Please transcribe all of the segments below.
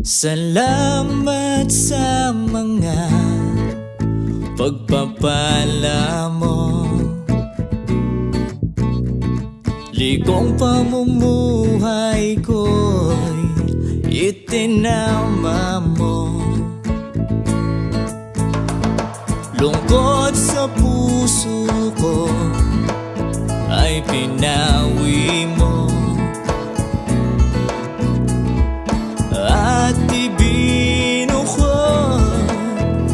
Salamat sa mga pagpapala mo. Ligong pamumuhay ko'y itinama mo. Lungkot sa puso ko ay pinawi mo. At ibinuhod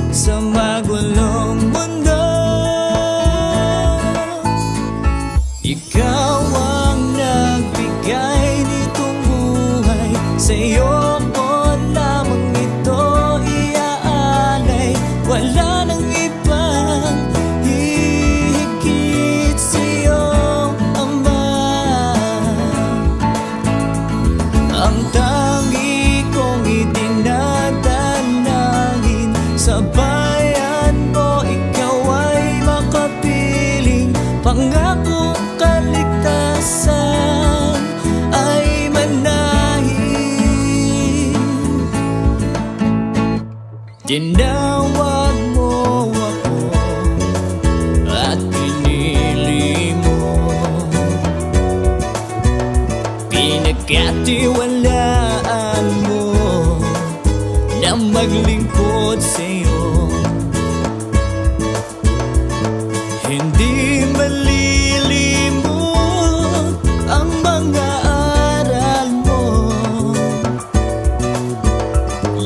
sa magulong mundo. Ikaw ang nagbigay nitong buhay, sa'yo ko lamang ito iaalay. Wala nang ibang hihigit sa'yo, Ama. Ang tangi kong idinadalangin sa bayan mo, ikaw ay makapiling. Pangako kaligtasan ay manahin. Tinawag mo ako at pinili mo. Pinagkatiwalaan mo na maglingkod sa'yo. Hindi malilimot ang mga aral mo.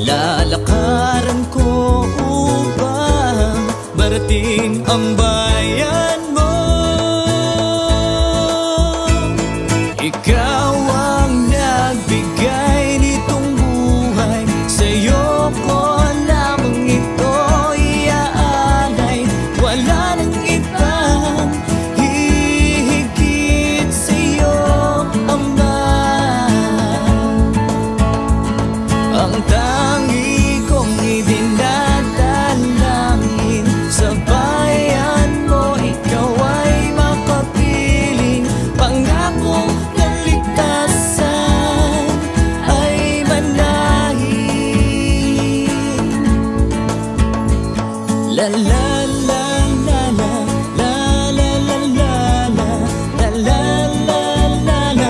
Lalakaran ko upang marating ang bayan mo. Ikaw ang nagbigay nitong buhay, sa'yo ko lamang ito iaalay. Wala nang ibang hihigit sa'yo, Ama. Ang tangi kong idinadalangin sa bayan mo, ikaw ay makapiling. Pangako kaligtasan ay manahin. La la la la la la la la la la la la la la la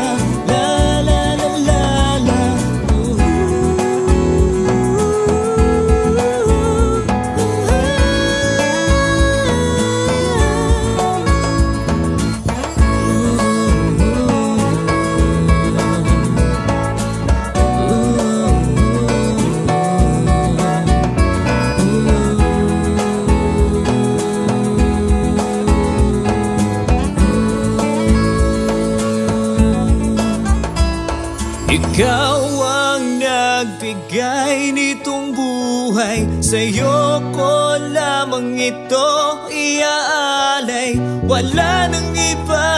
la la la la. Ikaw ang nagbigay nitong buhay, sa'yo ko lamang ito iaalay. Wala nang iba